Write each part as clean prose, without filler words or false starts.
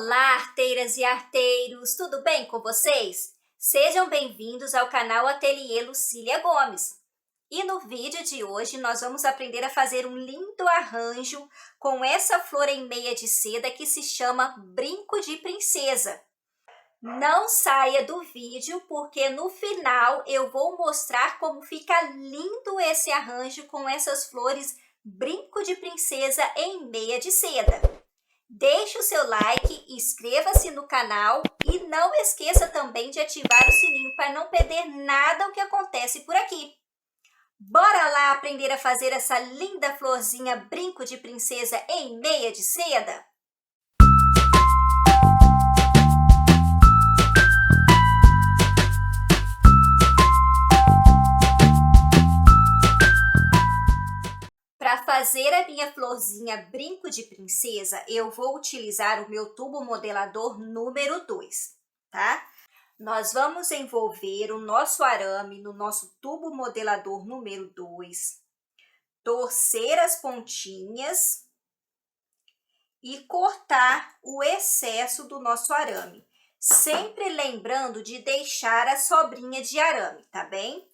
Olá, arteiras e arteiros! Tudo bem com vocês? Sejam bem-vindos ao canal Ateliê Lucília Gomes. E no vídeo de hoje nós vamos aprender a fazer um lindo arranjo com essa flor em meia de seda que se chama Brinco de Princesa. Não saia do vídeo porque no final eu vou mostrar como fica lindo esse arranjo com essas flores Brinco de Princesa em meia de seda. Deixe o seu like, inscreva-se no canal e não esqueça também de ativar o sininho para não perder nada o que acontece por aqui. Bora lá aprender a fazer essa linda florzinha Brinco de Princesa em meia de seda? Para fazer a minha florzinha Brinco de Princesa, eu vou utilizar o meu tubo modelador número 2, tá? Nós vamos envolver o nosso arame no nosso tubo modelador número 2, torcer as pontinhas e cortar o excesso do nosso arame, sempre lembrando de deixar a sobrinha de arame, tá bem?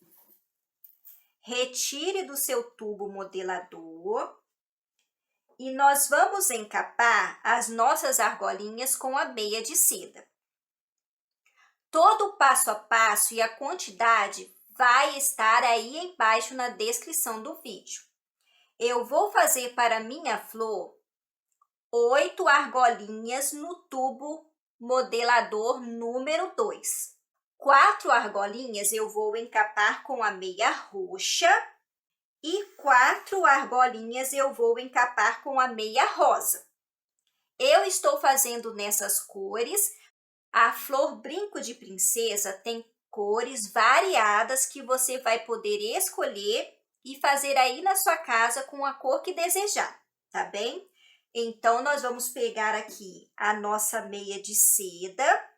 Retire do seu tubo modelador e nós vamos encapar as nossas argolinhas com a meia de seda. Todo o passo a passo e a quantidade vai estar aí embaixo na descrição do vídeo. Eu vou fazer para minha flor 8 argolinhas no tubo modelador número 2. 4 argolinhas eu vou encapar com a meia roxa e 4 argolinhas eu vou encapar com a meia rosa. Eu estou fazendo nessas cores. A flor Brinco de Princesa tem cores variadas que você vai poder escolher e fazer aí na sua casa com a cor que desejar, tá bem? Então, nós vamos pegar aqui a nossa meia de seda,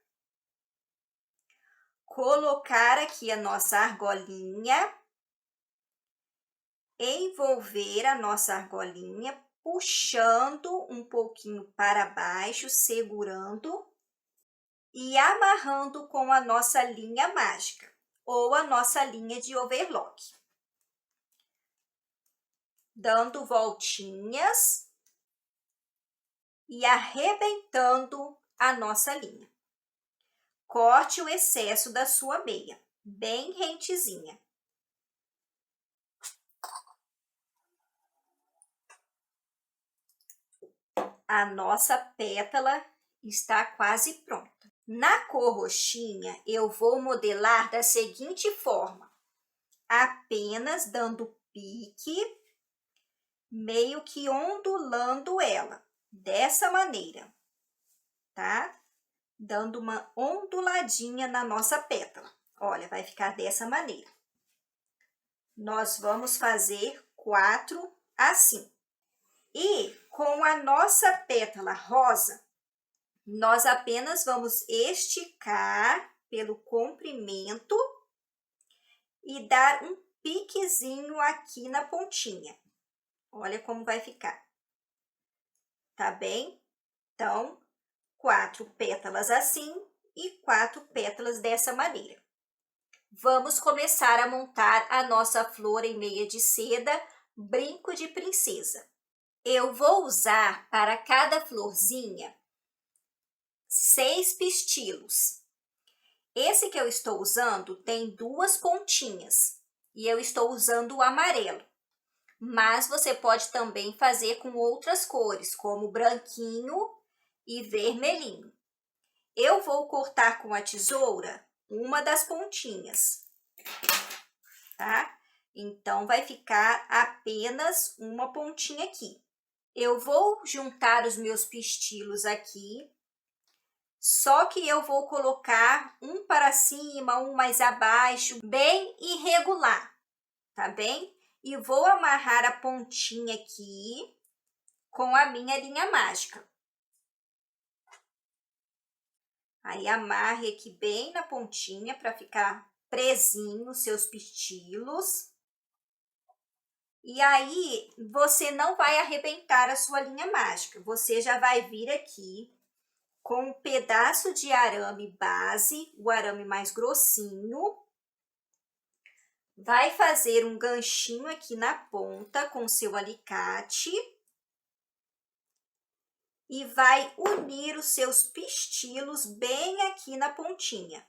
colocar aqui a nossa argolinha, envolver a nossa argolinha, puxando um pouquinho para baixo, segurando e amarrando com a nossa linha mágica ou a nossa linha de overlock. Dando voltinhas e arrebentando a nossa linha. Corte o excesso da sua meia, bem rentezinha. A nossa pétala está quase pronta. Na cor roxinha, eu vou modelar da seguinte forma, apenas dando pique, meio que ondulando ela, dessa maneira, tá? Dando uma onduladinha na nossa pétala. Olha, vai ficar dessa maneira. Nós vamos fazer 4 assim. E com a nossa pétala rosa, nós apenas vamos esticar pelo comprimento e dar um piquezinho aqui na pontinha. Olha como vai ficar. Tá bem? Então, 4 pétalas assim e 4 pétalas dessa maneira. Vamos começar a montar a nossa flor em meia de seda Brinco de Princesa. Eu vou usar para cada florzinha 6 pistilos. Esse que eu estou usando tem 2 pontinhas e eu estou usando o amarelo. Mas você pode também fazer com outras cores, como branquinho e vermelhinho. Eu vou cortar com a tesoura uma das pontinhas, tá? Então, vai ficar apenas uma pontinha aqui. Eu vou juntar os meus pistilos aqui, só que eu vou colocar um para cima, um mais abaixo, bem irregular, tá bem? E vou amarrar a pontinha aqui com a minha linha mágica. Aí, amarre aqui bem na pontinha para ficar presinho os seus pistilos. E aí, você não vai arrebentar a sua linha mágica. Você já vai vir aqui com um pedaço de arame base, o arame mais grossinho. Vai fazer um ganchinho aqui na ponta com seu alicate e vai unir os seus pistilos bem aqui na pontinha,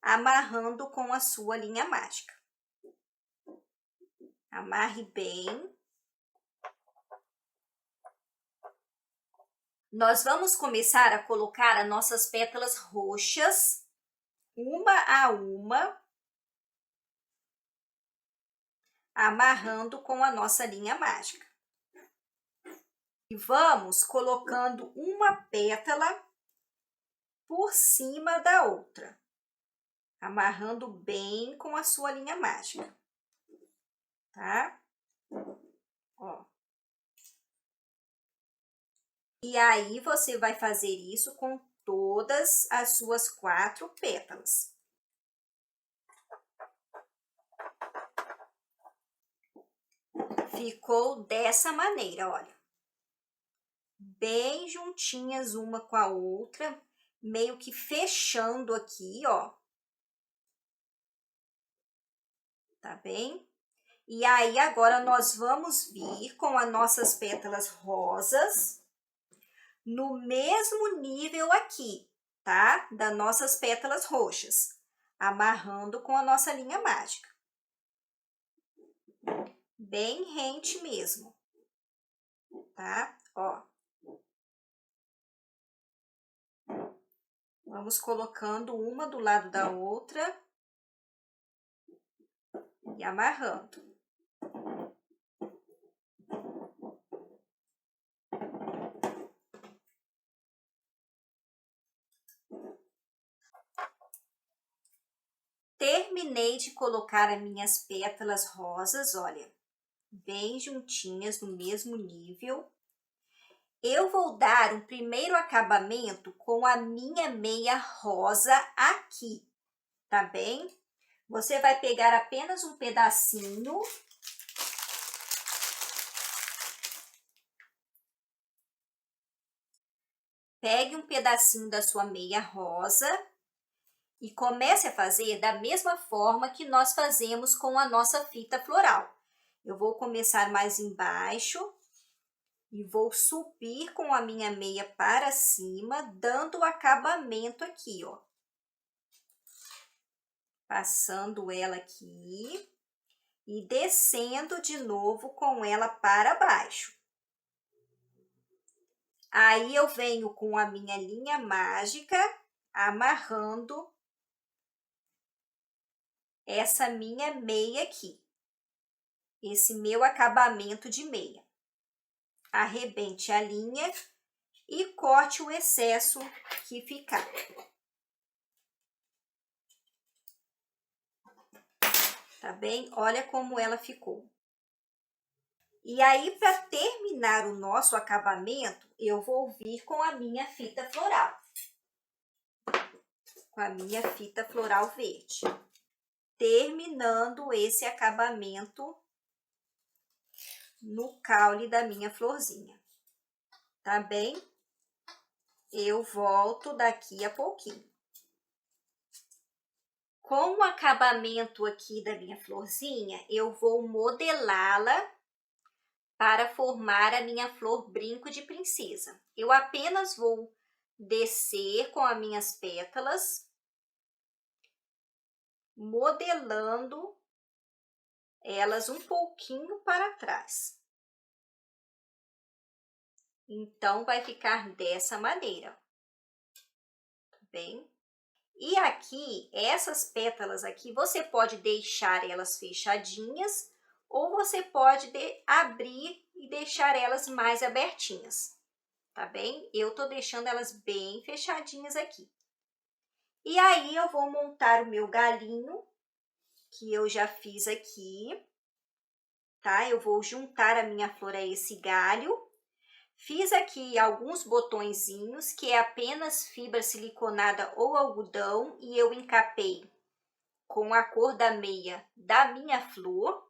amarrando com a sua linha mágica. Amarre bem. Nós vamos começar a colocar as nossas pétalas roxas, uma a uma, amarrando com a nossa linha mágica. E vamos colocando uma pétala por cima da outra, amarrando bem com a sua linha mágica, tá? Ó. E aí, você vai fazer isso com todas as suas 4 pétalas. Ficou dessa maneira, olha. Bem juntinhas uma com a outra, meio que fechando aqui, ó. Tá bem? E aí, agora nós vamos vir com as nossas pétalas rosas no mesmo nível aqui, tá? Das nossas pétalas roxas, amarrando com a nossa linha mágica. Bem rente mesmo, tá? Ó. Vamos colocando uma do lado da outra e amarrando. Terminei de colocar as minhas pétalas rosas, olha, bem juntinhas, no mesmo nível. Eu vou dar um primeiro acabamento com a minha meia rosa aqui, tá bem? Você vai pegar apenas um pedacinho. Pegue um pedacinho da sua meia rosa e comece a fazer da mesma forma que nós fazemos com a nossa fita floral. Eu vou começar mais embaixo e vou subir com a minha meia para cima, dando o acabamento aqui, ó. Passando ela aqui e descendo de novo com ela para baixo. Aí, eu venho com a minha linha mágica, amarrando essa minha meia aqui, esse meu acabamento de meia. Arrebente a linha e corte o excesso que ficar. Tá bem? Olha como ela ficou. E aí, para terminar o nosso acabamento, eu vou vir com a minha fita floral. Com a minha fita floral verde. Terminando esse acabamento no caule da minha florzinha. Tá bem? Eu volto daqui a pouquinho. Com o acabamento aqui da minha florzinha, eu vou modelá-la para formar a minha flor brinco de princesa. Eu apenas vou descer com as minhas pétalas, modelando elas um pouquinho para trás. Então, vai ficar dessa maneira, tá bem? E aqui, essas pétalas aqui, você pode deixar elas fechadinhas ou você pode abrir e deixar elas mais abertinhas, tá bem? Eu tô deixando elas bem fechadinhas aqui. E aí, eu vou montar o meu galinho, que eu já fiz aqui, tá? Eu vou juntar a minha flor a esse galho. Fiz aqui alguns botõezinhos, que é apenas fibra siliconada ou algodão, e eu encapei com a cor da meia da minha flor.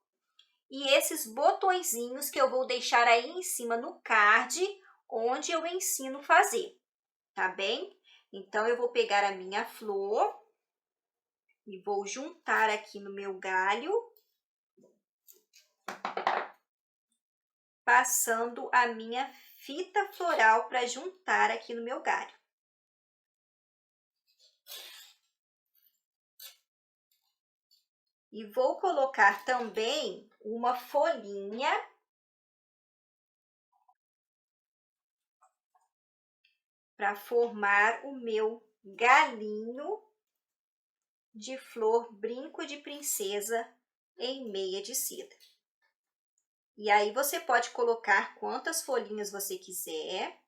E esses botõezinhos que eu vou deixar aí em cima no card, onde eu ensino a fazer, tá bem? Então, eu vou pegar a minha flor e vou juntar aqui no meu galho, passando a minha fita floral para juntar aqui no meu galho. E vou colocar também uma folhinha para formar o meu galinho de flor brinco de princesa em meia de seda. E aí você pode colocar quantas folhinhas você quiser.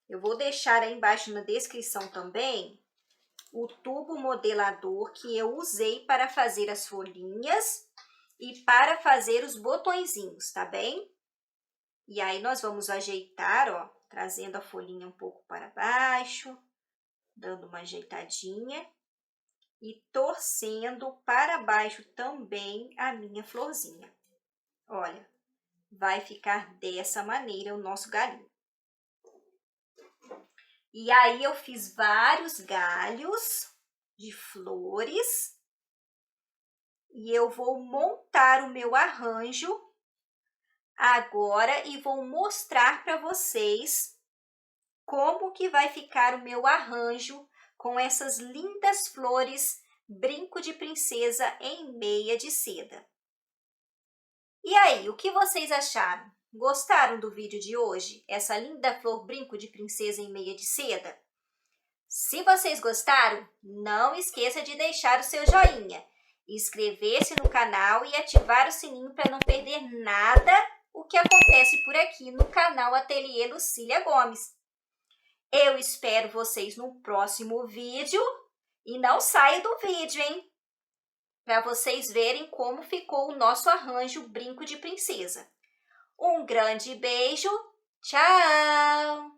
Eu vou deixar aí embaixo na descrição também o tubo modelador que eu usei para fazer as folhinhas e para fazer os botõezinhos, tá bem? E aí nós vamos ajeitar, ó, trazendo a folhinha um pouco para baixo, dando uma ajeitadinha e torcendo para baixo também a minha florzinha. Olha, vai ficar dessa maneira o nosso galinho. E aí eu fiz vários galhos de flores e eu vou montar o meu arranjo agora e vou mostrar para vocês como que vai ficar o meu arranjo com essas lindas flores brinco de princesa em meia de seda. E aí, o que vocês acharam? Gostaram do vídeo de hoje? Essa linda flor brinco de princesa em meia de seda? Se vocês gostaram, não esqueça de deixar o seu joinha, inscrever-se no canal e ativar o sininho para não perder nada o que acontece por aqui no canal Ateliê Lucília Gomes. Eu espero vocês no próximo vídeo e não saia do vídeo, hein? Para vocês verem como ficou o nosso arranjo brinco de princesa. Um grande beijo, tchau!